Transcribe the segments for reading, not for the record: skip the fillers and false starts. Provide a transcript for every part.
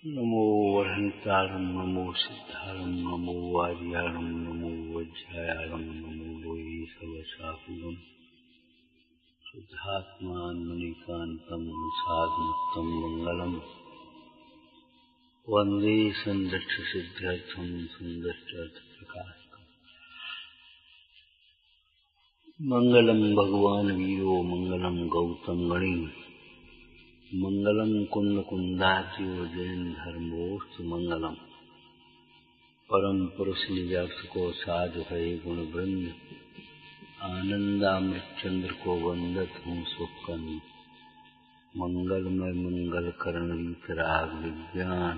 नमो वरहंतारं नमो सिद्धारं नमो वार्यारं नमो वज्रायारं नमो लोये सवसाहुगं शुद्धात्मान्मणिकान्तं साधमुक्तं मङ्गलम् वन्दे सन्दर्शसिद्ध्यर्थं सुन्दर्शार्थप्रकाशकम् मङ्गलं भगवान् वीरो मङ्गलं गौतम गणिं मंगलम कुंद कुंदाच्यो जैन धर्मोस्त मंगलम परम पुरुष निजर्थ को साधु है गुण वृंद आनंदामृत चंद्र को वंदत हूँ सुखन मंगलमय मंगल करण वीतराग विज्ञान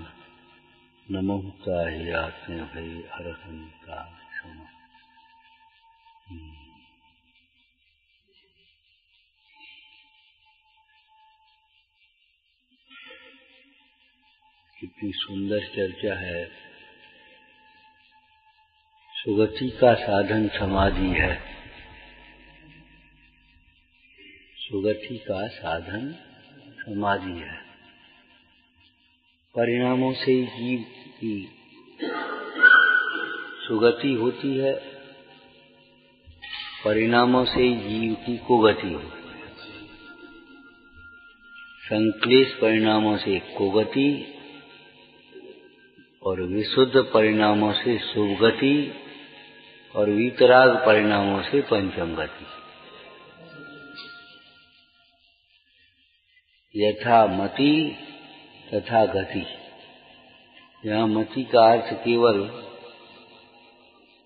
नमोता ही आते भय अरहंता क्षमा। कितनी सुंदर चर्चा है। सुगति का साधन समाधि है। सुगति का साधन समाधि है। परिणामों से जीव की सुगति होती है, परिणामों से जीव की कुगति होती है। संक्लेश परिणामों से कुगति और विशुद्ध परिणामों से सुगति और वीतराग परिणामों से पंचम गति। यथा मति तथा गति। यहाँ मति का अर्थ केवल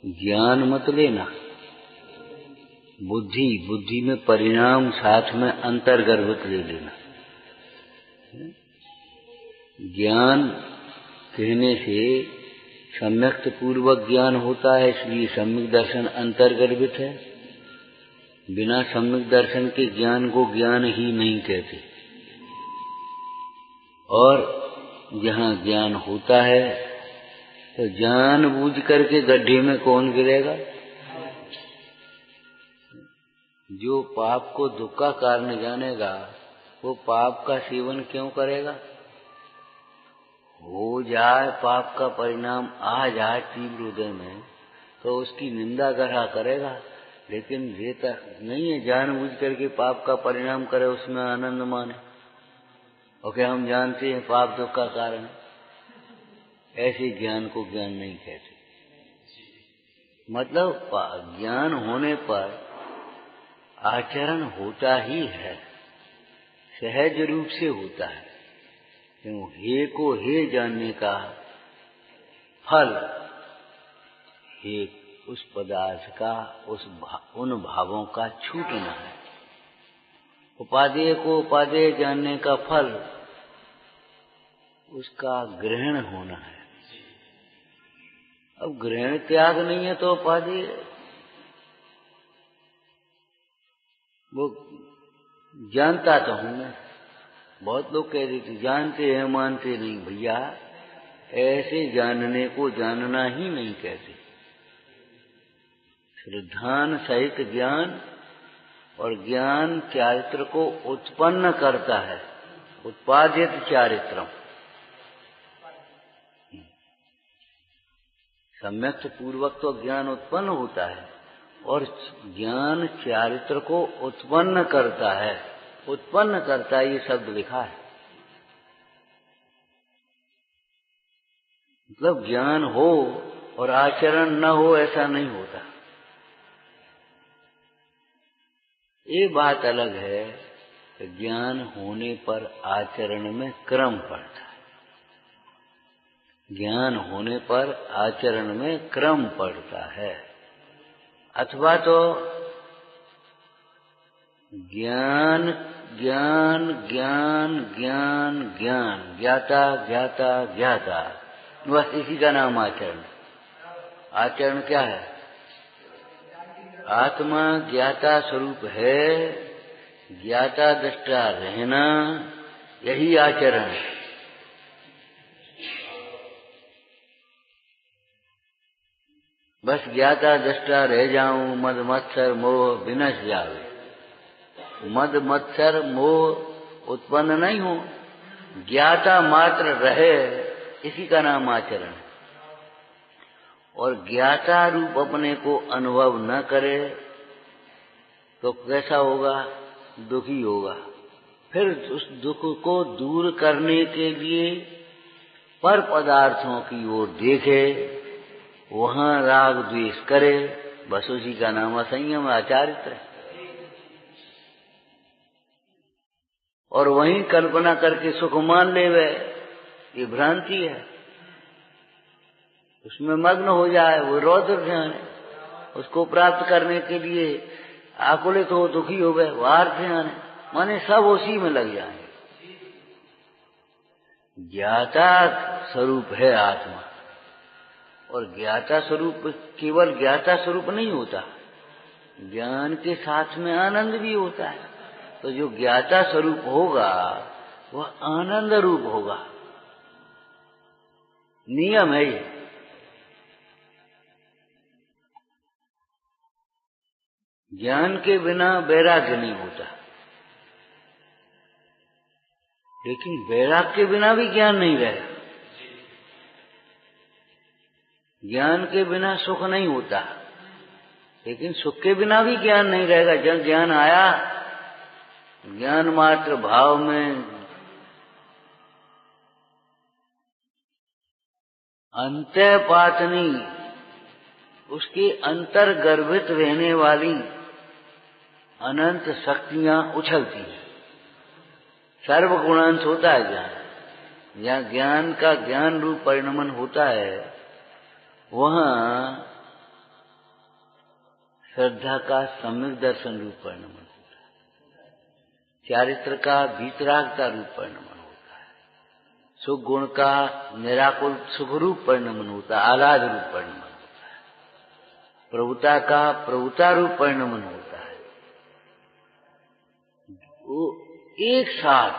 ज्ञान मत लेना। बुद्धि में परिणाम साथ में अंतर्गर्भित ले लेना। ज्ञान कहने से सम्यक्त पूर्वक ज्ञान होता है, इसलिए सम्यक दर्शन अंतर्गर्भित है। बिना सम्यक दर्शन के ज्ञान को ज्ञान ही नहीं कहते। और जहाँ ज्ञान होता है तो जानबूझ करके गड्ढे में कौन गिरेगा? जो पाप को दुख का कारण जानेगा वो पाप का सेवन क्यों करेगा? हो जाए पाप का परिणाम आ जाए तीव्र हृदय में तो उसकी निंदा ग्रह करेगा, लेकिन ये तक नहीं है जानबूझ करके पाप का परिणाम करे उसमें आनंद माने। और क्या हम जानते हैं पाप दुख का कारण? ऐसे ज्ञान को ज्ञान नहीं कहते। मतलब ज्ञान होने पर आचरण होता ही है, सहज रूप से होता है। क्यों? हे को हे जानने का फल हे उस पदार्थ का उन भावों का छूटना है। उपादेय को उपादेय जानने का फल उसका ग्रहण होना है। अब ग्रहण त्याग नहीं है तो उपादेय वो जानता तो हूं मैं। बहुत लोग कह देते जानते हैं मानते नहीं। भैया ऐसे जानने को जानना ही नहीं कहते। श्रद्धान सहित ज्ञान, और ज्ञान चारित्र को उत्पन्न करता है। उत्पादित चारित्रम। सम्यक्त पूर्वक तो ज्ञान उत्पन्न होता है और ज्ञान चारित्र को उत्पन्न करता है। उत्पन्न करता है, ये शब्द लिखा है। मतलब ज्ञान हो और आचरण न हो ऐसा नहीं होता। ये बात अलग है कि ज्ञान होने पर आचरण में क्रम पड़ता है। ज्ञान होने पर आचरण में क्रम पड़ता है। अथवा तो ज्ञान ज्ञान ज्ञान ज्ञान ज्ञान ज्ञाता ज्ञाता ज्ञाता, बस इसी का नाम आचरण। आचरण क्या है? आत्मा ज्ञाता स्वरूप है, ज्ञाता दृष्टा रहना, यही आचरण है। बस ज्ञाता दृष्टा रह जाऊं, मद मत्सर मोह विनश जावे। मद मत्सर मोह उत्पन्न नहीं हो ज्ञाता मात्र रहे, इसी का नाम आचरण है। और ज्ञाता रूप अपने को अनुभव न करे तो कैसा होगा? दुखी होगा। फिर उस दुख को दूर करने के लिए पर पदार्थों की ओर देखे, वहां राग द्वेष करे, बस उसी का नाम असंयम आचारित्र। और वहीं कल्पना करके सुख मान लेवे, ये भ्रांति है। उसमें मग्न हो जाए, वो रौद्र ध्यान है। उसको प्राप्त करने के लिए आकुलित हो, दुखी हो गए, वार ध्यान है। माने सब उसी में लग जाएंगे। ज्ञाता स्वरूप है आत्मा, और ज्ञाता स्वरूप केवल ज्ञाता स्वरूप नहीं होता, ज्ञान के साथ में आनंद भी होता है। तो जो ज्ञाता स्वरूप होगा वह आनंद रूप होगा। नियम है ये। ज्ञान के बिना वैराग्य नहीं होता, लेकिन वैराग्य के बिना भी ज्ञान नहीं रहेगा। ज्ञान के बिना सुख नहीं होता, लेकिन सुख के बिना भी ज्ञान नहीं रहेगा। जब ज्ञान आया, ज्ञान मात्र भाव में अंतःपातनी, उसके अंतर गर्भित रहने वाली अनंत शक्तियां उछलती हैं। सर्वगुणांश होता है ज्ञान। जहाँ ज्ञान का ज्ञान रूप परिणमन होता है, वहां श्रद्धा का सम्यक दर्शन रूप परिणमन होता है, चारित्र का वीतरागता रूप परिणमन होता है, सुख गुण का निराकुल सुख रूप परिणमन होता है, आह्लाद रूप परिणमन होता है, प्रभुता का प्रभुता रूप परिणमन होता है। वो एक साथ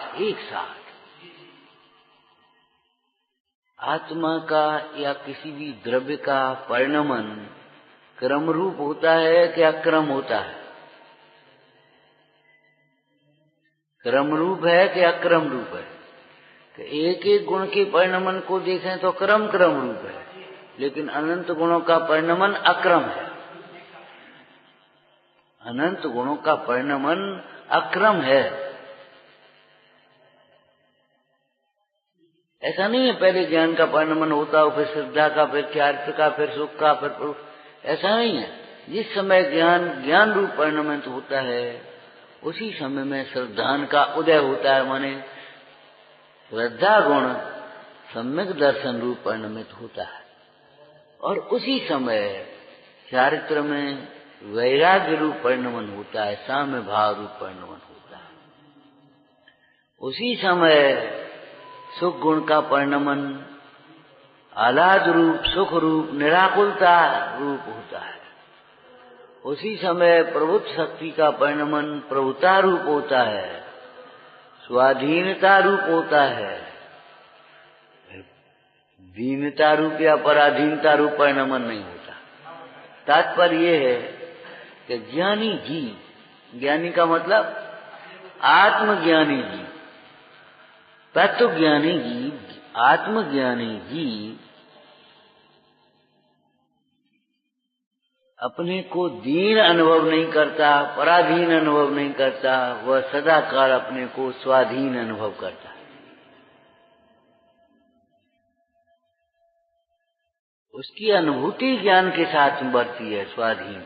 आत्मा का या किसी भी द्रव्य का परिणमन क्रम रूप होता है कि अक्रम होता है? क्रम रूप है कि अक्रम रूप है? कि एक एक गुण के परिणमन को देखें तो क्रम रूप है, लेकिन अनंत गुणों का परिणमन अक्रम है। अनंत गुणों का परिणमन अक्रम है। ऐसा नहीं है पहले ज्ञान का परिणमन होता हो, फिर श्रद्धा का, फिर चारित्र का, फिर सुख का, फिर ऐसा नहीं है। जिस समय ज्ञान रूप परिणमन होता है, उसी समय में श्रद्धान का उदय होता है। माने श्रद्धा गुण सम्यक दर्शन रूप परिणमित होता है, और उसी समय चारित्र में वैराग्य रूप परिणमन होता है, साम्य भाव रूप परिणमन होता है। उसी समय सुख गुण का परिणमन आह्लाद रूप, सुख रूप, निराकुलता रूप होता है। उसी समय प्रभुत्व शक्ति का परिणमन प्रभुता रूप होता है, स्वाधीनता रूप होता है। दीनता रूप या पराधीनता रूप परिणमन नहीं होता। तात्पर्य ये है कि ज्ञानी का मतलब आत्मज्ञानी जी, तत्वज्ञानी जी, आत्मज्ञानी जी अपने को दीन अनुभव नहीं करता, पराधीन अनुभव नहीं करता, वह सदाकाल अपने को स्वाधीन अनुभव करता है। उसकी अनुभूति ज्ञान के साथ बढ़ती है, स्वाधीन।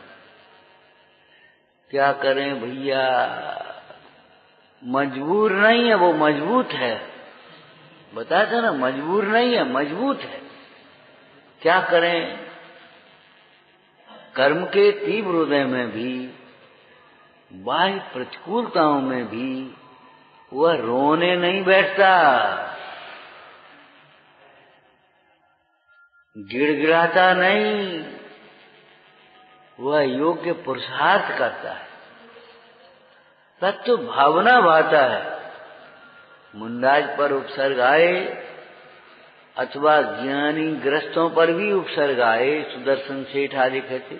क्या करें भैया, मजबूर नहीं है, वो मजबूत है। बता था ना, मजबूर नहीं है, मजबूत है। क्या करें, कर्म के तीव्र उदय में भी, बाह्य प्रतिकूलताओं में भी वह रोने नहीं बैठता, गिड़गिड़ाता नहीं, वह योग्य पुरुषार्थ करता है, तत्व भावना भाता है। मुंडाज पर उपसर्ग आए अथवा ज्ञानी ग्रस्तों पर भी उपसर्ग आए, सुदर्शन सेठ आदि कहते,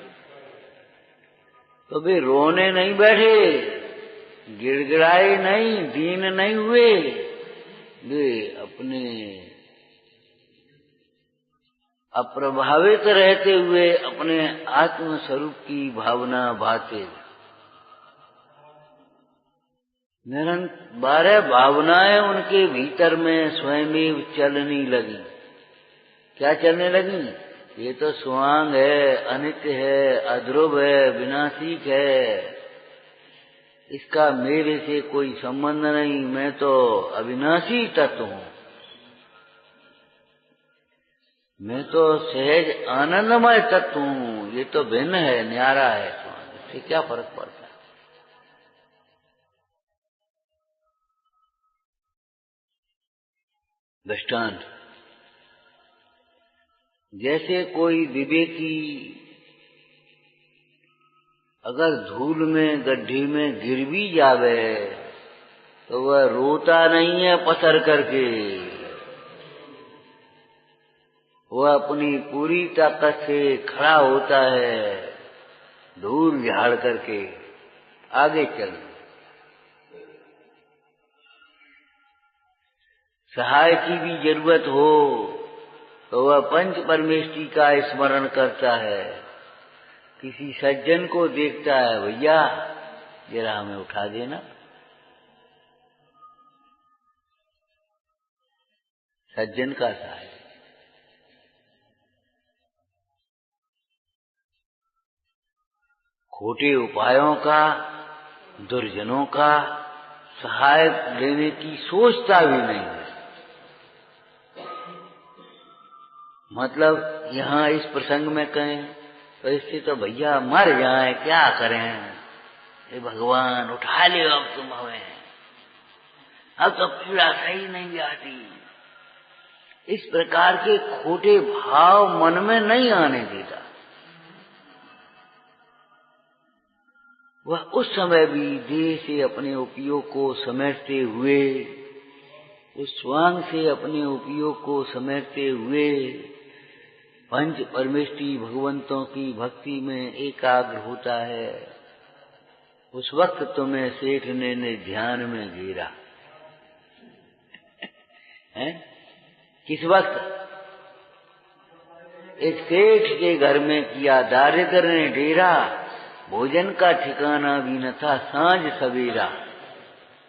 तो वे रोने नहीं बैठे, गिड़गिड़ाए नहीं, दीन नहीं हुए, वे अपने अप्रभावित रहते हुए अपने आत्म स्वरूप की भावना भाते। 12 भावनाएं उनके भीतर में स्वयं चलने लगी। क्या चलने लगी? ये तो स्वांग है, अनित्य है, अध्रुव है, विनाशिक है, इसका मेरे से कोई संबंध नहीं, मैं तो अविनाशी तत्व हूँ, मैं तो सहज आनंदमय तत्व हूँ, ये तो भिन्न है, न्यारा है, इससे क्या फर्क पड़ता है? दृष्टांत, जैसे कोई विवेकी अगर धूल में गड्ढे में गिर भी जावे तो वह रोता नहीं है पसर करके, वह अपनी पूरी ताकत से खड़ा होता है, धूल झाड़ करके आगे चल। सहाय की भी जरूरत हो तो वह पंच परमेष्टि का स्मरण करता है। किसी सज्जन को देखता है, भैया जरा हमें उठा देना, सज्जन का सहाय। खोटे उपायों का, दुर्जनों का सहाय लेने की सोचता भी नहीं है। मतलब यहाँ इस प्रसंग में कहें तो इससे तो भैया मर जाए, क्या करें, हे भगवान उठा ले अब तुम हमें, अब तो पीड़ा सही नहीं जाती। इस प्रकार के खोटे भाव मन में नहीं आने देता। वह उस समय भी देह से अपने उपयोग को समेटते हुए, उस स्वांग से अपने उपयोग को समेटते हुए पंच परमेष्टि भगवंतों की भक्ति में एकाग्र होता है। उस वक्त तुम्हें सेठ ने ध्यान में घेरा है। किस वक्त? एक सेठ के घर में किया दारिद्र ने डेरा, भोजन का ठिकाना भी न था सांझ सवेरा।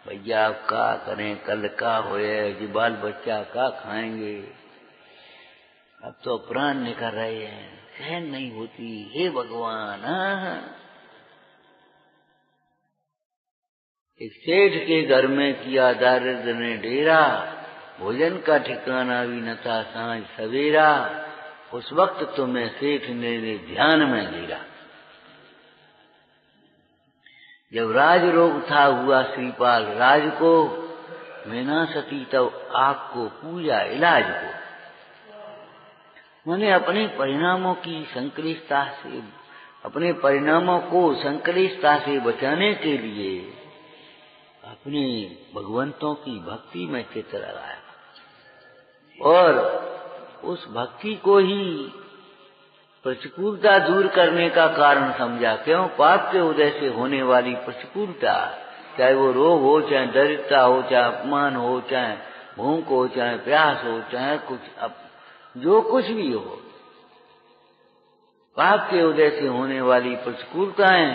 भैया अब का करें, कल का होए, जी बाल बच्चा का खाएंगे, अब तो प्राण निकल रहे हैं, सहन नहीं होती, हे भगवान। एक सेठ के घर में किया दारिद्र ने डेरा, भोजन का ठिकाना भी न था सांझ सवेरा। उस वक्त तुम्हें सेठ ने ध्यान में घेरा। जब राज रोग था हुआ श्रीपाल राज को, मैना सती तब आग को पूजा इलाज को। मैंने अपने परिणामों की संक्लिष्टता से, अपने परिणामों को संक्लिष्टता से बचाने के लिए अपने भगवंतों की भक्ति में चित्त लगाया और उस भक्ति को ही प्रतिकूलता दूर करने का कारण समझा। क्यों? पाप के उदय से होने वाली प्रतिकूलता, चाहे वो रोग हो, चाहे दरिद्रता हो, चाहे अपमान हो, चाहे भूख हो, चाहे प्यास हो, चाहे कुछ जो कुछ भी हो, पाप के उदय से होने वाली प्रतिकूलताएं,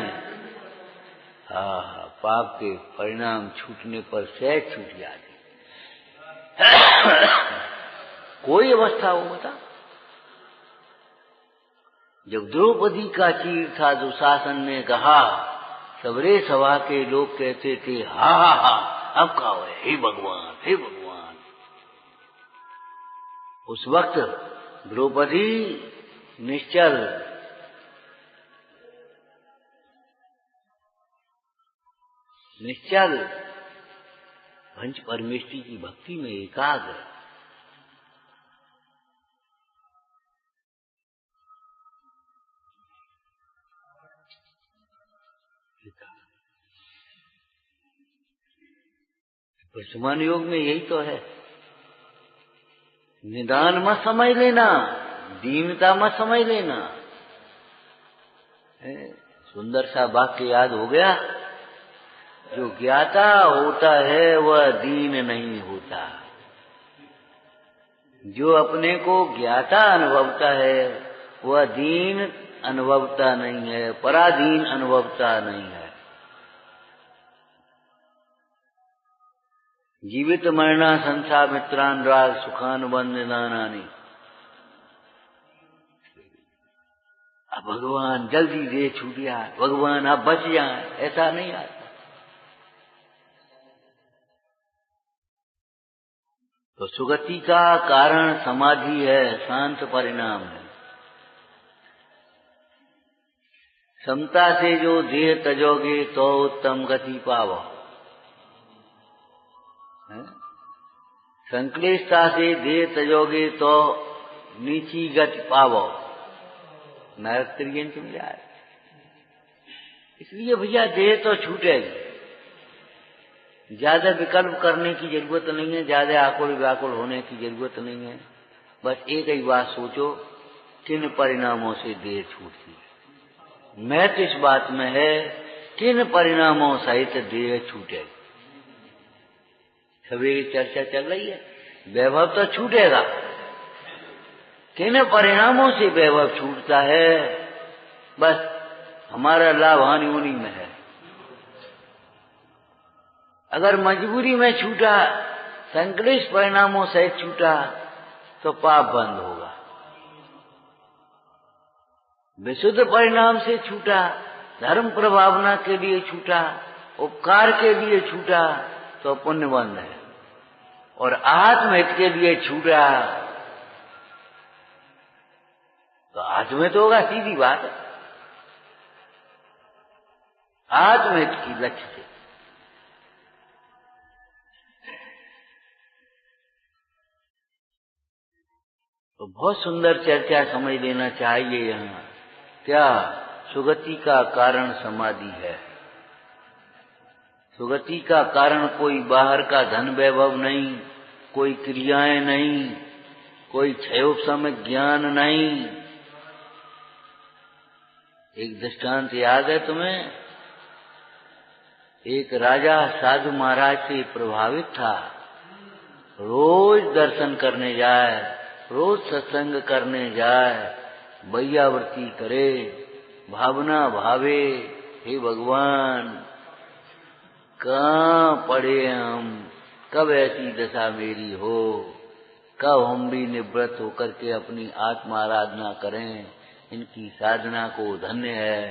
पाप के परिणाम छूटने पर सहज छूट जाती। कोई अवस्था हो बता। जब द्रौपदी का चीर था दुशासन ने कहा, सबरे सभा के लोग कहते थे हा हा हा, अब का हो, हे भगवान, हे भगवान। उस वक्त द्रौपदी निश्चल, निश्चल पंच परमेष्टि की भक्ति में एकाग्र। वर्तमान योग में यही तो है। निदान मत समझ लेना, दीनता मत समझ लेना। सुंदर सा वाक्य याद हो गया, जो ज्ञाता होता है वह दीन नहीं होता। जो अपने को ज्ञाता अनुभवता है वह दीन अनुभवता नहीं है, पराधीन अनुभवता नहीं है। जीवित मरना संसा मित्रान राग सुखान बंदनानी। अब भगवान जल्दी दे छूट जाए, भगवान आप बच जाए, ऐसा नहीं आता। तो सुगति का कारण समाधि है, शांत परिणाम है। समता से जो देह तजोगे तो उत्तम गति पावो। संक्लेशता से देह तजोगे तो नीची गति पावो, नरक त्रियंच में जाए। इसलिए भैया देह तो छूटेगी, ज्यादा विकल्प करने की जरूरत नहीं है, ज्यादा आकुल व्याकुल होने की जरूरत नहीं है। बस एक ही बात सोचो, किन परिणामों से देह छूटती है। मैं तो इस बात में है, किन परिणामों सहित देह छूटेगी। सभी चर्चा चल रही है, वैभव तो छूटेगा, किन परिणामों से वैभव छूटता है, बस हमारा लाभ हानि उन्हीं में है। अगर मजबूरी में छूटा, संक्लिष्ट परिणामों से छूटा, तो पाप बंद होगा। विशुद्ध परिणाम से छूटा, धर्म प्रभावना के लिए छूटा, उपकार के लिए छूटा, तो पुण्य बंद है। और आत्महित के लिए छूटा तो आत्महित होगा, सीधी बात है। आत्महित की लक्ष्य से तो बहुत सुंदर चर्चा समझ लेना चाहिए। यहाँ क्या सुगति का कारण समाधि है। सुगति का कारण कोई बाहर का धन वैभव नहीं, कोई क्रियाएं नहीं, कोई क्षयोपशम ज्ञान नहीं। एक दृष्टांत याद है तुम्हें? एक राजा साधु महाराज से प्रभावित था, रोज दर्शन करने जाए, रोज सत्संग करने जाए, वैयावृत्ति करे, भावना भावे, हे भगवान कहाँ पड़े हम, कब ऐसी दशा मेरी हो, कब हम भी निवृत्त होकर के अपनी आत्मा आराधना करें, इनकी साधना को धन्य है।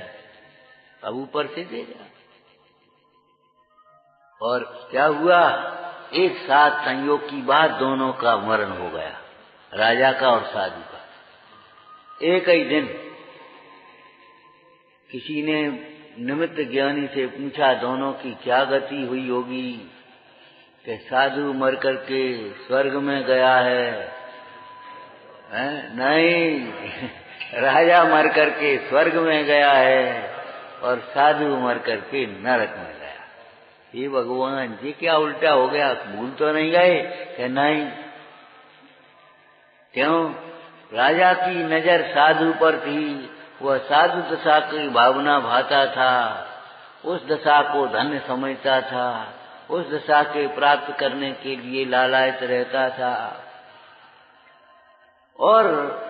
अब ऊपर से दे दिया। और क्या हुआ, एक साथ संयोग की बात दोनों का मरण हो गया, राजा का और साधु का। एक ही दिन किसी ने निमित्त ज्ञानी से पूछा दोनों की क्या गति हुई होगी, कि साधु मर करके स्वर्ग में गया है, नहीं राजा मर करके स्वर्ग में गया है और साधु मर करके नरक में गया। ये भगवान जी क्या उल्टा हो गया, भूल तो नहीं गए? कि नहीं। क्यों? राजा की नजर साधु पर थी, वह साधु दशा की भावना भाता था, उस दशा को धन्य समझता था, उस दशा के प्राप्त करने के लिए लालायित रहता था। और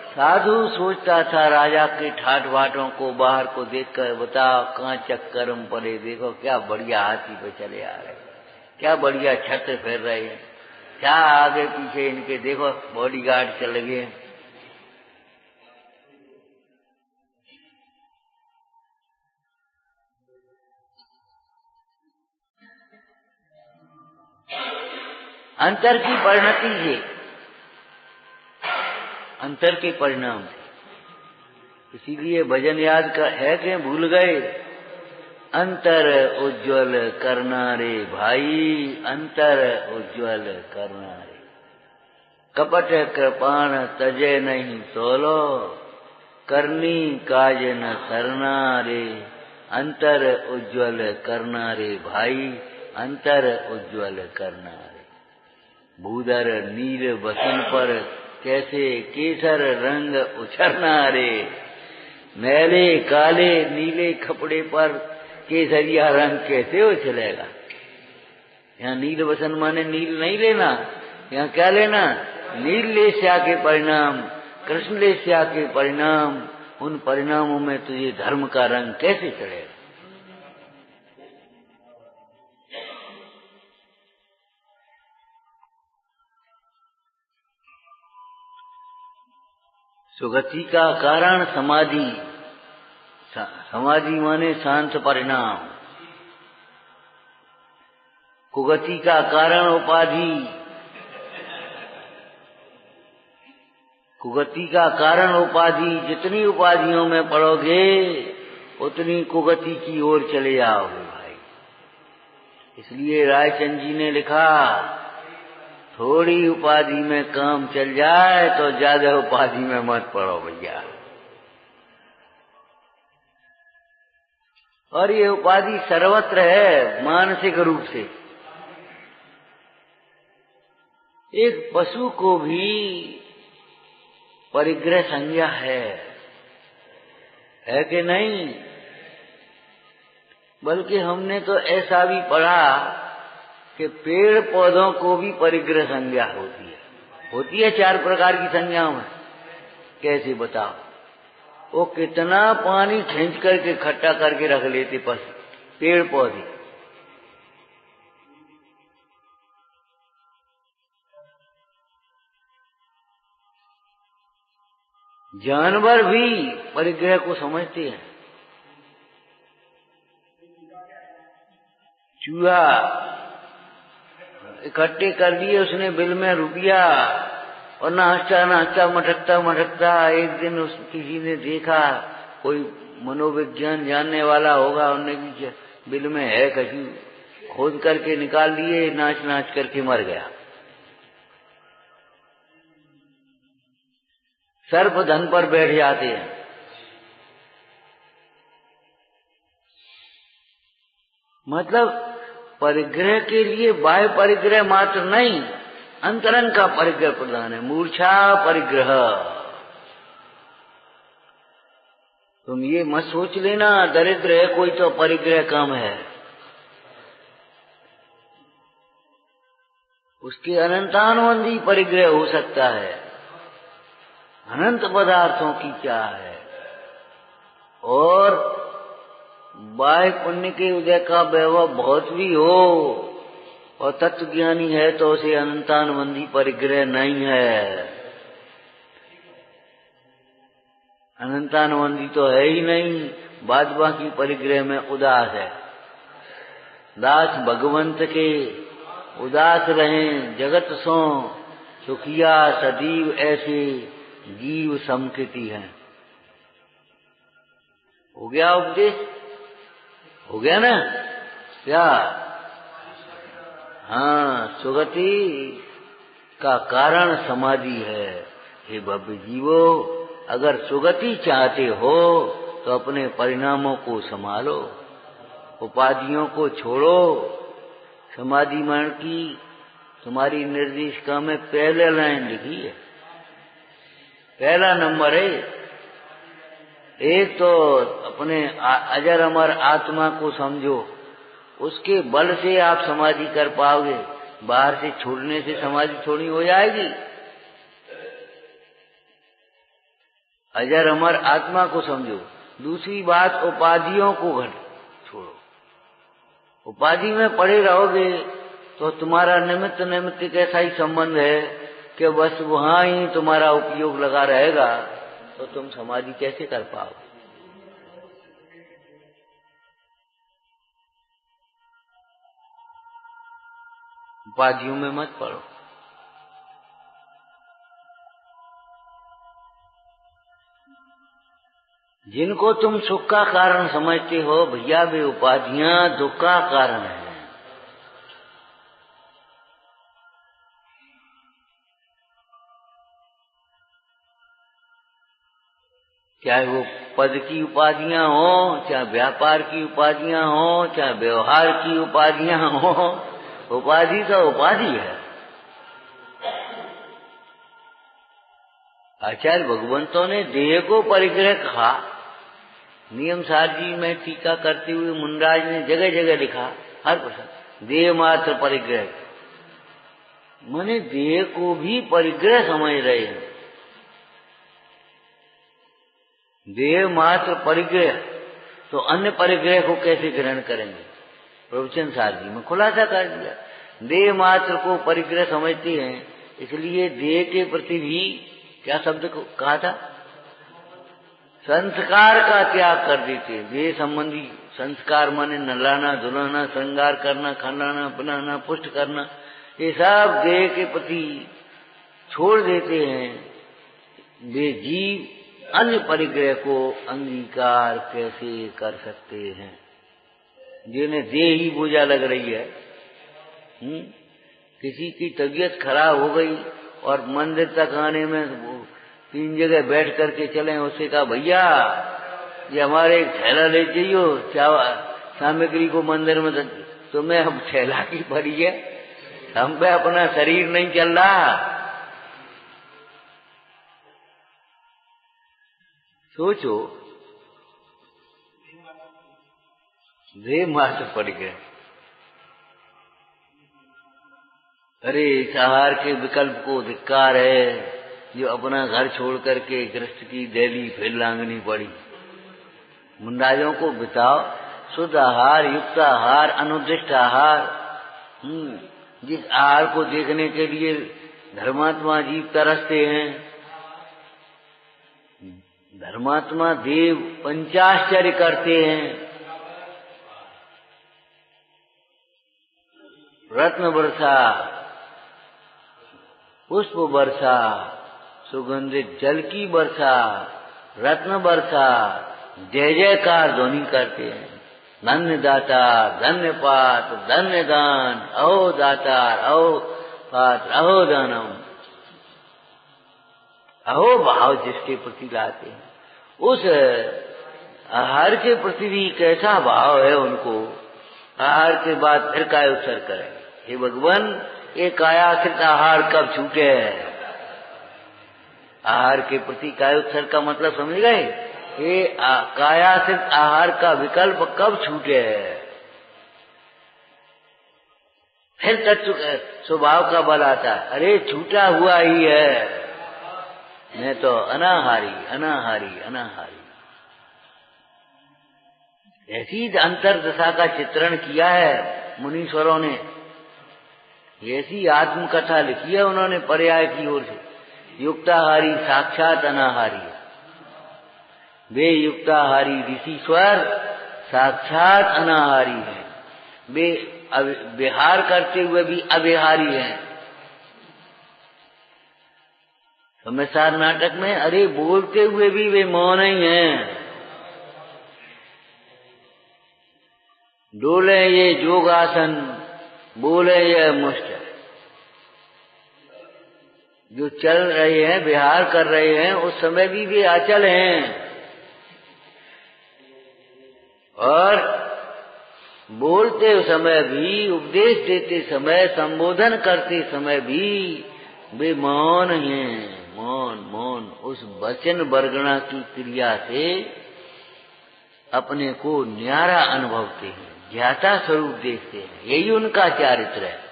साधु सोचता था राजा के ठाट बाटों को बाहर को देखकर, बताओ कहाँ चक्कर में पड़े, देखो क्या बढ़िया हाथी पे चले आ रहे, क्या बढ़िया छत्र फेर रहे हैं, क्या आगे पीछे इनके देखो बॉडीगार्ड चल गए। अंतर की परिणति से, अंतर के परिणाम से। इसीलिए भजन याद का है कि भूल गए, अंतर उज्ज्वल करना रे भाई, अंतर उज्ज्वल करना रे। कपट कृपाण तजे नहीं तोलो, करनी काज न सरना रे। अंतर उज्ज्वल करना रे भाई, अंतर उज्ज्वल करना रे। भूधर नील बसन पर कैसे केसर रंग उछरना रे। मैले काले नीले कपड़े पर केसरिया रंग कैसे उछलेगा। यहाँ नील बसन माने नील नहीं लेना, यहाँ क्या लेना, नीलेश्या के परिणाम, कृष्णलेश्या के परिणाम, उन परिणामों में तुझे धर्म का रंग कैसे चढ़ेगा? सुगति का कारण समाधि, समाधि माने शांत परिणाम। कुगति का कारण उपाधि, कुगति का कारण उपाधि। जितनी उपाधियों में पड़ोगे उतनी कुगति की ओर चले जाओगे भाई। इसलिए रायचंद जी ने लिखा, थोड़ी उपाधि में काम चल जाए तो ज्यादा उपाधि में मत पड़ो भैया। और ये उपाधि सर्वत्र है मानसिक रूप से। एक पशु को भी परिग्रह संज्ञा है कि नहीं? बल्कि हमने तो ऐसा भी पढ़ा कि पेड़ पौधों को भी परिग्रह संज्ञा होती है 4 प्रकार की संज्ञाओं में। कैसे बताओ? वो कितना पानी खींच करके इकट्ठा करके रख लेते पशु, पेड़ पौधे। जानवर भी परिग्रह को समझते हैं। चूहा इकट्ठे कर लिए उसने बिल में रुपया, और नाचता मटकता एक दिन किसी ने देखा, कोई मनोविज्ञान जानने वाला होगा, उन्होंने बिल में है कहीं, खोद करके निकाल लिए, नाच करके मर गया। सर्प धन पर बैठ जाते हैं। मतलब परिग्रह के लिए बाह्य परिग्रह मात्र नहीं, अंतरंग का परिग्रह प्रधान है। मूर्छा परिग्रह। तुम ये मत सोच लेना दरिद्र है कोई तो परिग्रह कम है। उसके अनंतानुबंधी परिग्रह हो सकता है। अनंत पदार्थों की क्या है। और बाह्य पुण्य के उदय का वैभव बहुत भी हो और तत्व ज्ञानी है तो उसे अनंतानुबंधी परिग्रह नहीं है। अनंतानुबंधी तो है ही नहीं, बाद बाकी परिग्रह में उदास है। दास भगवंत के उदास रहें जगत सो, सुखिया सदैव ऐसे जीव समकृति है। हो गया उपदेश? हो गया ना? क्या? हाँ, सुगति का कारण समाधि है। हे भव्य जीवो, अगर सुगति चाहते हो तो अपने परिणामों को संभालो, उपाधियों को छोड़ो। समाधि मार्ग की तुम्हारी निर्देशिका में पहले लाइन लिखी है, पहला नंबर है। एक तो अपने अजर अमर आत्मा को समझो, उसके बल से आप समाधि कर पाओगे। बाहर से छोड़ने से समाधि थोड़ी हो जाएगी। अजर अमर आत्मा को समझो। दूसरी बात, उपाधियों को छोड़ो। उपाधि में पड़े रहोगे तो तुम्हारा निमित्त कैसा ही संबंध है कि बस वहां ही तुम्हारा उपयोग लगा रहेगा, तो तुम समाधि कैसे कर पाओगे? उपाधियों में मत पड़ो। जिनको तुम सुख का कारण समझते हो भैया, वे उपाधियां दुख का कारण है। चाहे वो पद की उपाधियां हो, चाहे व्यापार की उपाधियां हो, चाहे व्यवहार की उपाधियां हो, उपाधि तो उपाधि है। आचार्य भगवंतों ने देह को परिग्रह कहा। नियम सार जी में टीका करते हुए मुंडराज ने जगह जगह लिखा, हर प्रसंग देह मात्र परिग्रह। माने देह को भी परिग्रह समझ रहे हैं। देह मात्र परिग्रह, तो अन्य परिग्रह को कैसे ग्रहण करेंगे? प्रवचन सार जी में खुलासा कर दिया। देह मात्र को परिग्रह समझते हैं, इसलिए देह के प्रति भी क्या शब्द को कहा था? संस्कार का त्याग कर देते हैं। देह संबंधी संस्कार माने नहलाना, धुलाना, श्रृंगार करना, खिलाना, पिलाना, पुष्ट करना, ये सब देह के प्रति छोड़ देते हैं। वे जीव अन्य परिग्रह को अंगीकार कैसे कर सकते हैं, जिन्हें देह ही बोझा लग रही है। किसी की तबीयत खराब हो गई और मंदिर तक आने में 3 जगह बैठ करके चले, उससे कहा भैया ये हमारे एक थैला ले जाइयो सामग्री को मंदिर में, तो मैं अब थैला की भरी है, हम पे अपना शरीर नहीं चल रहा। सोचो, देह मात्र पड़ गए। अरे इस आहार के विकल्प को धिक्कार है, जो अपना घर छोड़ करके गृहस्थ की डेली फिर लांगनी पड़ी। मुंडाजों को बिताओ शुद्ध आहार, युक्त आहार, अनुदिष्ट आहार। जिस आहार को देखने के लिए धर्मात्मा जीव तरसते हैं। धर्मात्मा देव पंचाश्चर्य करते हैं। रत्न वर्षा, पुष्प वर्षा, सुगंधित जल की वर्षा, रत्न वर्षा, जय जयकार ध्वनि करते हैं। धन्य दाता, धन्य पात्र, धन्य दान, अहो दातार, अहो पात्र, अहो दानम। अहो भाव जिसके प्रति लाते हैं, उस आहार के प्रति भी कैसा भाव है उनको। आहार के बाद फिर काय उत्सर्ग करें, हे भगवान ये कायाश्रित आहार कब छूटे है। आहार के प्रति काय उत्सर्ग का मतलब समझ गए? ये कायाश्रित आहार का विकल्प कब छूटे है। फिर तत्व स्वभाव का बल आता है, अरे छूटा हुआ ही है, मैं तो अनाहारी अनाहारी अनाहारी। ऐसी अंतर्दशा का चित्रण किया है मुनीश्वरों ने, ऐसी आत्मकथा लिखी है उन्होंने पर्याय की ओर से। युक्ताहारी साक्षात अनाहारी, वे युक्ताहारी ऋषिश्वर साक्षात अनाहारी हैं। वे विहार करते हुए भी अविहारी हैं। समयसार नाटक में अरे बोलते हुए भी वे मौन ही हैं। डोले ये जोगासन, बोले ये मुष्ट, जो चल रहे हैं विहार कर रहे हैं उस समय भी वे अचल हैं, और बोलते समय भी, उपदेश देते समय, संबोधन करते समय भी वे मौन हैं। मौन मौन उस वचन वर्गणा की क्रिया से अपने को न्यारा अनुभवते हैं, ज्ञाता स्वरूप देखते हैं। यही उनका चारित्र है।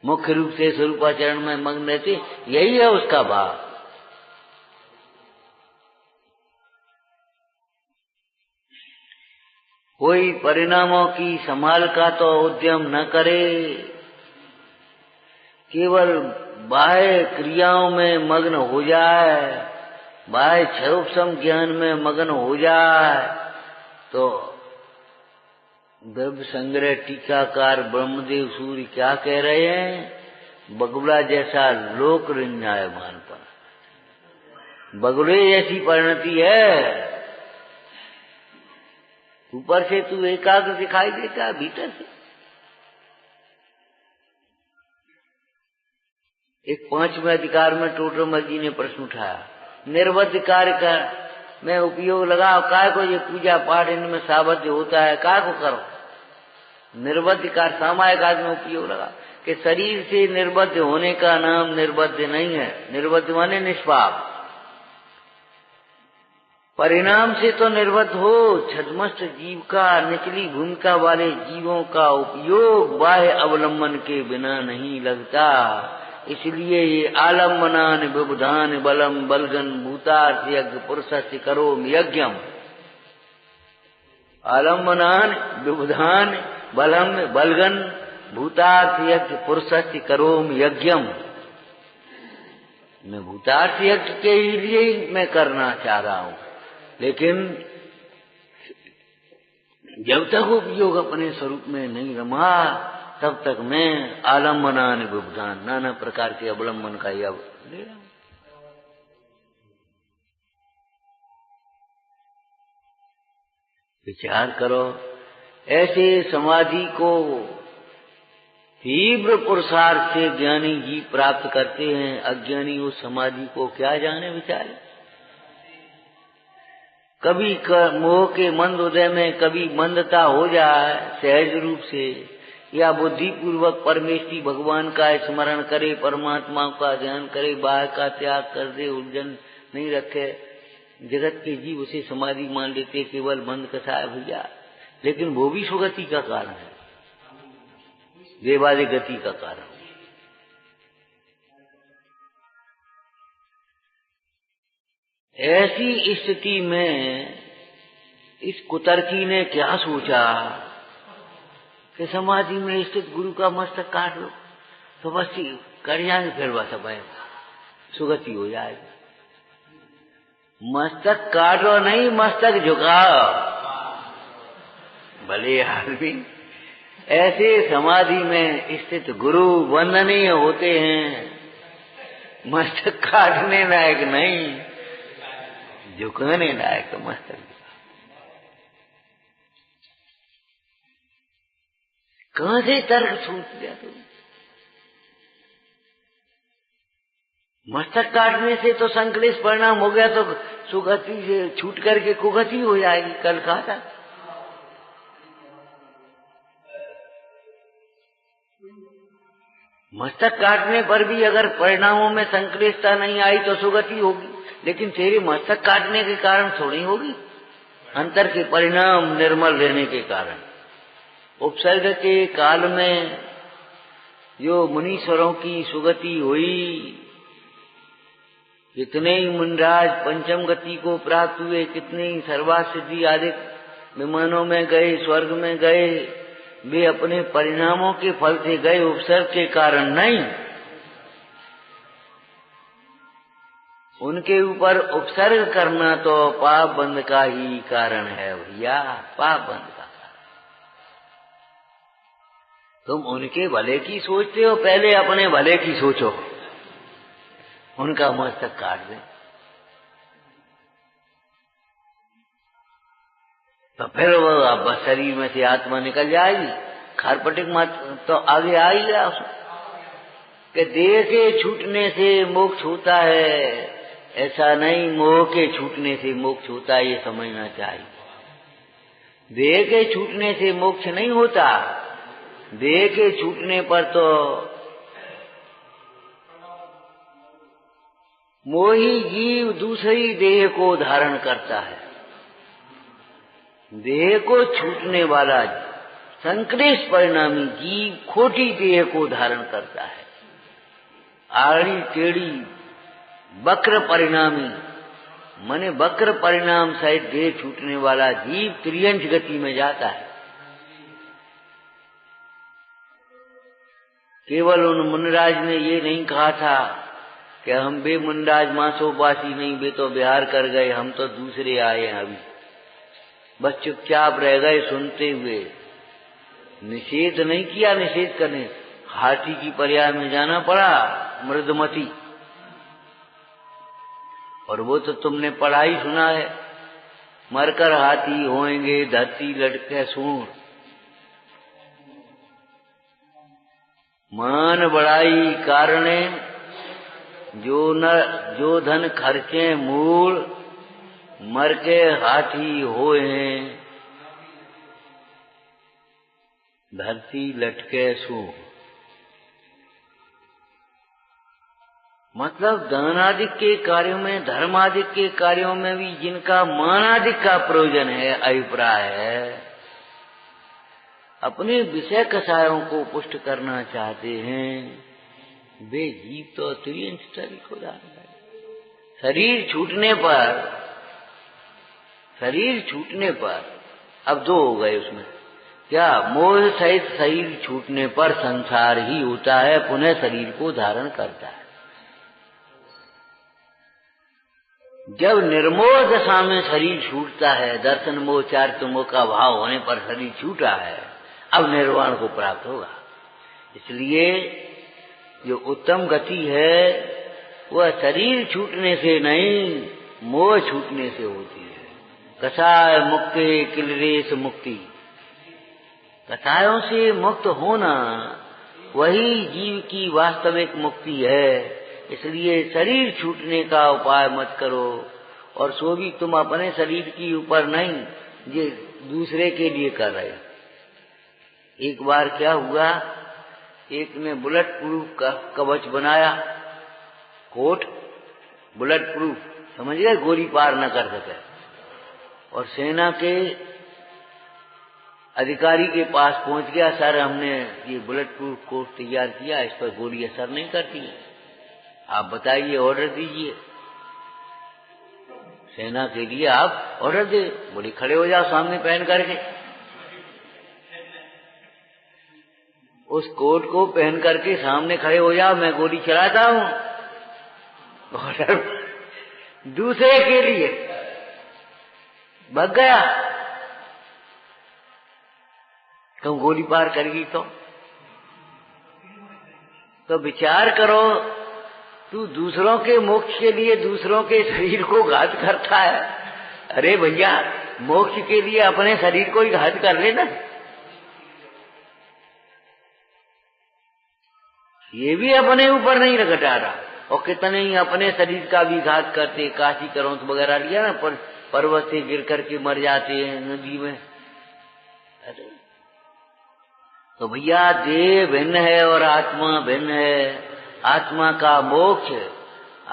मुख्य रूप से स्वरूपाचरण में मग्न रहते, यही है उसका भाव। कोई परिणामों की संभाल का तो उद्यम न करे, केवल बाह्य क्रियाओं में मग्न हो जाए, बाह्य क्षरोपम ज्ञान में मग्न हो जाए, तो द्रव्य संग्रह टीकाकार ब्रह्मदेव सूर्य क्या कह रहे हैं? बगुला जैसा लोक रिंजायमान पर, बगुले जैसी परिणति है। ऊपर से तू एकाग्र दिखाई देता, भीतर से एक 5वें अधिकार में टोटरमल जी ने प्रश्न उठाया, निर्बद्ध कार्य का में उपयोग लगाओ, काय को ये पूजा पाठ इनमें साबद्ध होता है, काय को करो। निर्बद्ध कार्य सामायिक आदि में उपयोग लगा कि शरीर से निर्बद्ध होने का नाम निर्बद्ध नहीं है। निर्बद्ध माने निष्पाप। परिणाम से तो निर्वत हो। छद्मस्त जीव का निचली भूमिका वाले जीवों का उपयोग बाह्य अवलंबन के बिना नहीं लगता। इसलिए ये आलम्बनान विबुधान बलम बलगन भूतार्थ यज्ञ पुरुषस्य करोम यज्ञम। आलम्बनान विबुधान बलम बलगन भूतार्थ यज्ञ पुरुषस्य करोम यज्ञम। मैं भूतार्थ यज्ञ के लिए ही मैं करना चाह रहा हूं, लेकिन जब तक उपयोग अपने स्वरूप में नहीं रमा तब तक मैं आलम्बनान विबुधान नाना प्रकार के अवलंबन का यह ले रहा हूं। विचार करो, ऐसे समाधि को तीव्र पुरुषार्थ से ज्ञानी जी प्राप्त करते हैं। अज्ञानी उस समाधि को क्या जाने बेचारे। कभी मोह के मंद उदय में कभी मंदता हो जाए सहज रूप से, या बुद्धि पूर्वक परमेश्वरी भगवान का स्मरण करे, परमात्मा का ध्यान करे, बाह्य का त्याग कर दे, उलझन नहीं रखे। जगत के जीव उसे समाधि मान लेते, केवल मंद कसा है भैया, लेकिन वो भी सुगति का कारण है, देवालय गति का कारण। ऐसी स्थिति में इस कुतर्की ने क्या सोचा कि समाधि में स्थित गुरु का मस्तक काट लो तो बस कर जाएंगे, फिर बस अब सुगति हो जाएगी। मस्तक काटो नहीं, मस्तक झुकाओ। भले आदमी ऐसे समाधि में स्थित गुरु वंदनीय होते हैं, मस्तक काटने लायक नहीं, झुकाने लायक तो मस्तक। कहां से तर्क छूट गया तुम? मस्तक काटने से तो संक्लेश परिणाम हो गया, तो सुगति से छूट करके कुगति हो जाएगी। कल कहा था मस्तक काटने पर भी अगर परिणामों में संक्लेशता नहीं आई तो सुगति होगी, लेकिन तेरे मस्तक काटने के कारण थोड़ी होगी, अंतर के परिणाम निर्मल रहने के कारण। उपसर्ग के काल में जो मुनीश्वरों की सुगति हुई, कितने ही मुनिराज पंचम गति को प्राप्त हुए, कितने ही सर्वासिद्धि आदि विमानों में गए, स्वर्ग में गए, वे अपने परिणामों के फल से गए, उपसर्ग के कारण नहीं। उनके ऊपर उपसर्ग करना तो पाप बंध का ही कारण है भैया, पाप बंध का। तुम उनके भले की सोचते हो, पहले अपने भले की सोचो, उनका मस्तक काट दे तो फिर वो अब शरीर में से आत्मा निकल जाएगी। खारपटिक मत तो आगे आ ही गया कि देह के छूटने से मोक्ष होता है, ऐसा नहीं, मोह के छूटने से मोक्ष होता है, ये समझना चाहिए। देह के छूटने से मोक्ष नहीं होता, देह के छूटने पर तो मोही जीव दूसरी देह को धारण करता है। देह को छूटने वाला संक्लेश परिणामी जीव खोटी देह को धारण करता है। आड़ी टेढ़ी वक्र परिणामी माने वक्र परिणाम सहित देह छूटने वाला जीव त्रियंश गति में जाता है। केवल उन मुनिराज ने ये नहीं कहा था कि हम बे मुनिराज मांसोपासी नहीं, वे तो बिहार कर गए, हम तो दूसरे आए हैं अभी। बस चुपचाप रह गए सुनते हुए, निषेध नहीं किया। निषेध करने हाथी की पर्याय में जाना पड़ा, मृदमती, और वो तो तुमने पढ़ा ही सुना है, मरकर हाथी होएंगे धरती लटके सूंड। मान बढ़ाई कारणे जो धन खर्चे मूल, मर के हाथी होए हैं धरती लटके सूंड। मतलब दानादिक के कार्यों में, धर्मादिक के कार्यों में भी जिनका मानादिक का प्रयोजन है, अभिप्राय है, अपने विषय कषायों को पुष्ट करना चाहते हैं, वे जीव तो अतिरिक्त शरीर को धारण करें। शरीर छूटने पर अब दो हो गए उसमें, क्या मोह सहित शरीर छूटने पर संसार ही होता है, पुनः शरीर को धारण करता है। जब निर्मोह दशा में शरीर छूटता है, दर्शन मोह चारित्र मोह का भाव होने पर शरीर छूटा है, अब निर्वाण को प्राप्त होगा। इसलिए जो उत्तम गति है वह शरीर छूटने से नहीं, मोह छूटने से होती है। कषाय मुक्ति किलरेश मुक्ति, कषायों से मुक्त होना वही जीव की वास्तविक मुक्ति है। इसलिए शरीर छूटने का उपाय मत करो, और सो भी तुम अपने शरीर के ऊपर नहीं, ये दूसरे के लिए कर रहे हो। एक बार क्या हुआ, एक ने बुलेट प्रूफ का कवच बनाया, कोट बुलेट प्रूफ, समझ गए, गोली पार न कर सके, और सेना के अधिकारी के पास पहुंच गया, सर हमने ये बुलेट प्रूफ कोट तैयार किया, इस पर गोली असर नहीं करती है, आप बताइए, ऑर्डर दीजिए। सेना के लिए आप ऑर्डर दे। बोले खड़े हो जाओ सामने पहन करके। उस कोट को पहन करके सामने खड़े हो जाओ, मैं गोली चलाता हूं। ऑर्डर दूसरे के लिए भाग गया, तुम गोली पार करेगी तो विचार करो, तू दूसरों के मोक्ष के लिए दूसरों के शरीर को घात करता है। अरे भैया, मोक्ष के लिए अपने शरीर को ही घात कर लेना। ये भी अपने ऊपर नहीं घटा रहा, और कितने ही अपने शरीर का भी घात करते। काशी करोंत वगैरह लिया ना, पर्वत से गिर करके मर जाते हैं नदी में। अरे तो भैया, देह भिन्न है और आत्मा भिन्न है। आत्मा का मोक्ष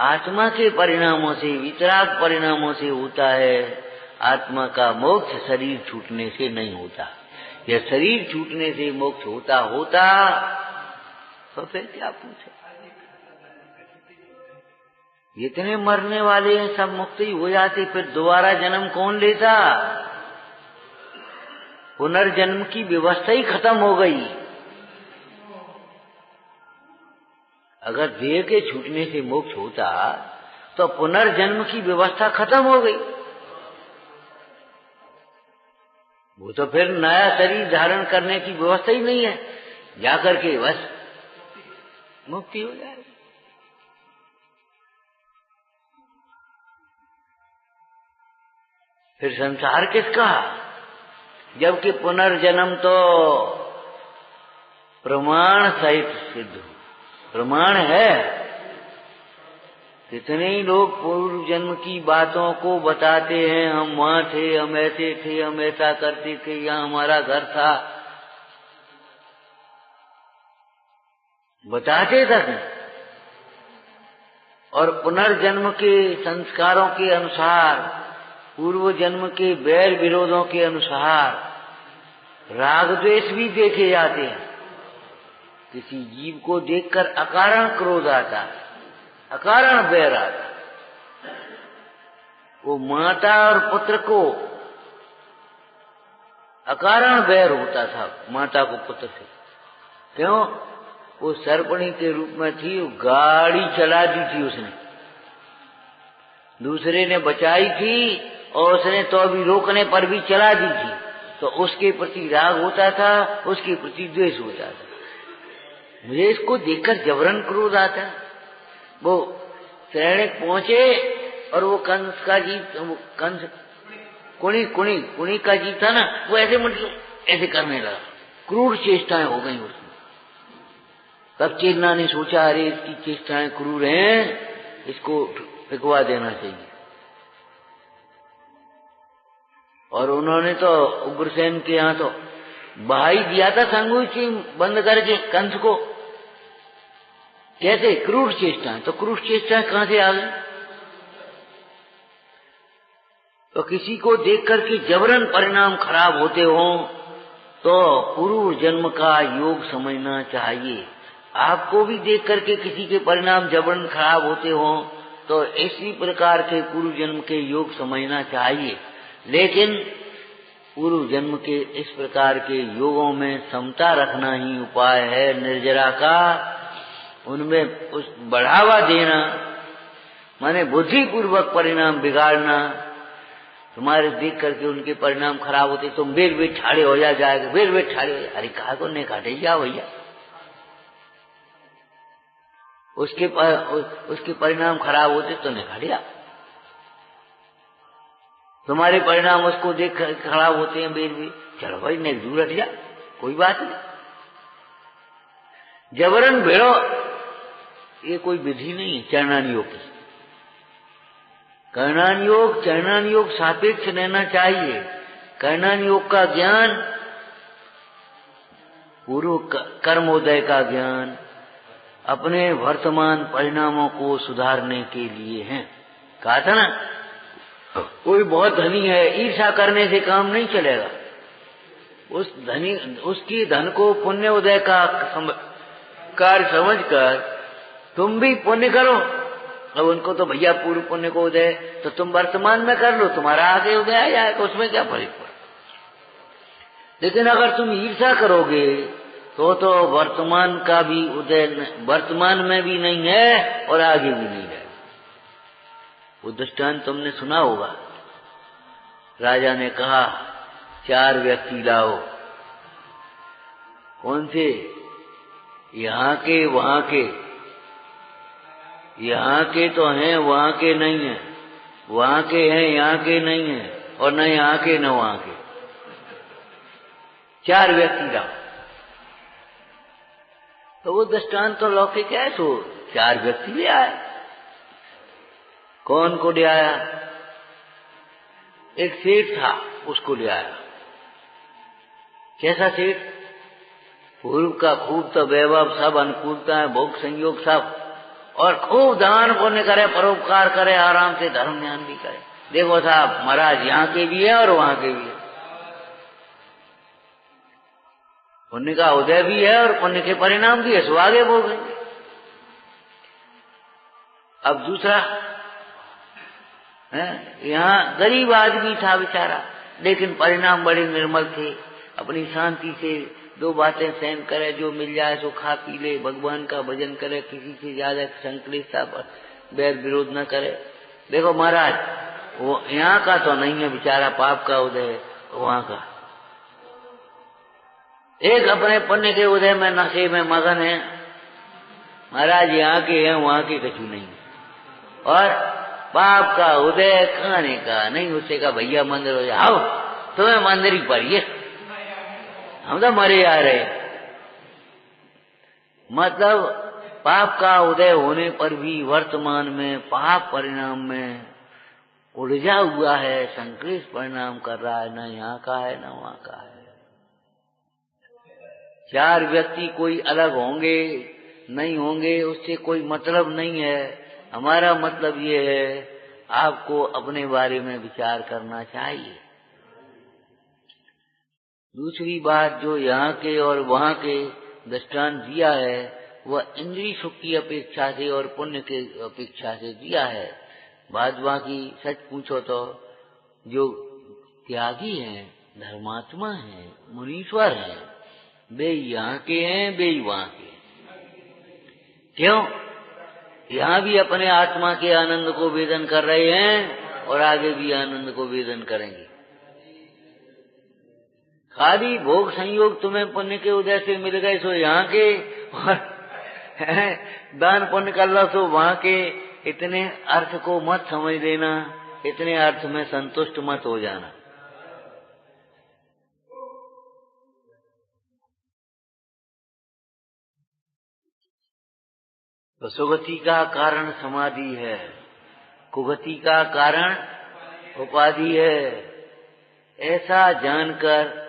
आत्मा के परिणामों से, वितराग परिणामों से होता है। आत्मा का मोक्ष शरीर छूटने से नहीं होता। यह शरीर छूटने से मोक्ष होता तो फिर क्या पूछे, इतने मरने वाले हैं, सब मुक्त ही हो जाते, फिर दोबारा जन्म कौन लेता? पुनर्जन्म की व्यवस्था ही खत्म हो गई। अगर देह के छूटने से मोक्ष होता तो पुनर्जन्म की व्यवस्था खत्म हो गई। वो तो फिर नया शरीर धारण करने की व्यवस्था ही नहीं है, जाकर के बस मुक्ति हो जाएगी। फिर संसार किसका, जबकि पुनर्जन्म तो प्रमाण सहित सिद्ध, प्रमाण है। कितने ही लोग पूर्व जन्म की बातों को बताते हैं, हम वहां थे, हम ऐसे थे, हम ऐसा करते थे, यहाँ हमारा घर था, बताते तक। और पुनर्जन्म के संस्कारों के अनुसार, पूर्व जन्म के बैर विरोधों के अनुसार राग द्वेष भी देखे जाते हैं। किसी जीव को देखकर अकारण क्रोध आता, अकारण बैर आता। वो माता और पुत्र को अकारण बैर होता था, माता को पुत्र से। क्यों? वो सर्पणी के रूप में थी, वो गाड़ी चला दी थी उसने, दूसरे ने बचाई थी, और उसने तो अभी रोकने पर भी चला दी थी, तो उसके प्रति राग होता था, उसके प्रति द्वेष होता था। मुझे इसको देखकर जबरन क्रोध आता है। वो सैनिक पहुंचे और वो कंस का जीव, कंस कुणी का जीव था ना, वो ऐसे मतलब ऐसे करने लगा, क्रूर चेष्टाएं हो गई उसमें। तब चेतना ने सोचा, अरे इसकी चेष्टाएं क्रूर हैं, इसको फेंकवा देना चाहिए। और उन्होंने तो उग्रसेन के यहाँ तो बहा ही दिया था संगुची बंद करके कंस को। कैसे? क्रूर चेष्टाएं। तो क्रूर चेष्टाएं कहां से आ गई? तो किसी को देख करके जबरन परिणाम खराब होते हो तो पूर्व जन्म का योग समझना चाहिए। आपको भी देख करके किसी के परिणाम जबरन खराब होते हो तो इसी प्रकार के पूर्व जन्म के योग समझना चाहिए। लेकिन पूर्व जन्म के इस प्रकार के योगों में समता रखना ही उपाय है निर्जरा का। उनमें उस बढ़ावा देना माने बुद्धिपूर्वक परिणाम बिगाड़ना। तुम्हारे देख करके उनके परिणाम खराब होते तुम बेर ठाड़े हो जाएगा, बेर ठाड़े हो जाए। अरे कहा को नहीं काटे जा भैया, उसके परिणाम खराब होते तो नहीं खड़िया। तुम्हारे परिणाम उसको देख खराब होते हैं बेर भी, चलो भाई नहीं दूर हट जा, कोई बात नहीं। जबरन भिड़ो ये कोई विधि नहीं है चरणान योग की। चरणान योग सापेक्ष रहना चाहिए। कर्णान योग का ज्ञान पूर्व कर्मोदय का ज्ञान अपने वर्तमान परिणामों को सुधारने के लिए है। कहा था ना, कोई बहुत धनी है, ईर्ष्या करने से काम नहीं चलेगा। उसकी धन को पुण्य उदय का कार्य समझकर तुम भी पुण्य करो। अब उनको तो भैया पूर्व पुण्य को उदय, तो तुम वर्तमान में कर लो, तुम्हारा आगे उदय आ जाएगा, उसमें क्या फर्क पड़ा। लेकिन अगर तुम ईर्ष्या करोगे तो वर्तमान का भी उदय वर्तमान में भी नहीं है और आगे भी नहीं है। वो दृष्टांत तुमने सुना होगा। राजा ने कहा 4 व्यक्ति लाओ। कौन से? यहाँ के वहां के। यहाँ के तो हैं, वहां के नहीं है। वहां के हैं, यहाँ के नहीं है, और न यहाँ के न वहां के। 4 व्यक्ति लाओ। तो वो दृष्टांत तो लौकिक है। तो 4 व्यक्ति ले आए। कौन को ले आया? एक सेठ था, उसको ले आया। कैसा सेठ? पूर्व का खूब तो वैभव, सब अनुकूलता है, भोग संयोग सब, और खूब दान पुण्य करे, परोपकार करे, आराम से धर्म ध्यान भी करे। देखो साहब, महाराज यहाँ के भी है और वहां के भी है। पुण्य का उदय भी है और पुण्य के परिणाम भी है, सो आगे भोगेंगे। अब दूसरा यहाँ गरीब आदमी था बेचारा, लेकिन परिणाम बड़े निर्मल थे। अपनी शांति से 2 बातें सहन करे, जो मिल जाए सो खा पी ले, भगवान का भजन करे, किसी से ज्यादा संकलिष्टता बैर विरोध न करे। देखो महाराज, वो यहाँ का तो नहीं है बेचारा, पाप का उदय वहां का। एक अपने पुण्य के उदय में नशे में मगन है। महाराज यहाँ के हैं, वहां के कछु नहीं। और पाप का उदय खाने का नहीं। उससे का भैया मंदिर हो जाओ, तुम्हें मंदिर ही पड़िए, हम तो मरे आ रहे। मतलब पाप का उदय होने पर भी वर्तमान में पाप परिणाम में उलझा हुआ है, संक्लिष्ट परिणाम कर रहा है। न यहाँ का है न वहां का है। 4 व्यक्ति कोई अलग होंगे नहीं होंगे, उससे कोई मतलब नहीं है। हमारा मतलब ये है, आपको अपने बारे में विचार करना चाहिए। दूसरी बात, जो यहाँ के और वहां के दृष्टांत दिया है, वह इंद्रिय सुख की अपेक्षा से और पुण्य के अपेक्षा से दिया है। बाद बाकी सच पूछो तो जो त्यागी हैं, धर्मात्मा हैं, मुनीश्वर हैं, वे यहाँ के हैं, वे वहां के। क्यों? यहाँ भी अपने आत्मा के आनंद को वेदन कर रहे हैं और आगे भी आनंद को वेदन करेंगे। खाली भोग संयोग तुम्हें पुण्य के उदय से मिल गए सो यहाँ के, और दान पुण्य कर लो सो वहां के। इतने अर्थ को मत समझ लेना, इतने अर्थ में संतुष्ट मत हो जाना। तो सुगति का कारण समाधि है, कुगति का कारण उपाधि है। ऐसा जानकर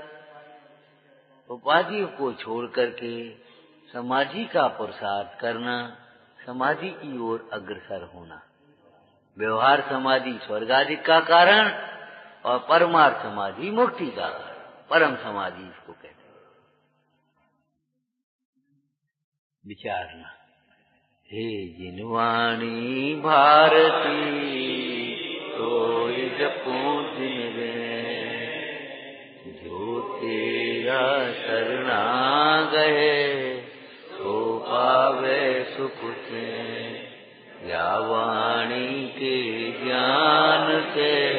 उपाधि को छोड़ करके समाधि का पुरुषार्थ करना समाधि की ओर अग्रसर होना। व्यवहार समाधि स्वर्ग आदि का कारण और परमार्थ समाधि मुक्ति का कारण, परम समाधि इसको कहते हैं। विचारना। हे जिनवाणी भारती तो जपो दिन में, जो तेरा शरणा गए तो पावे सुख से। या वाणी के ज्ञान से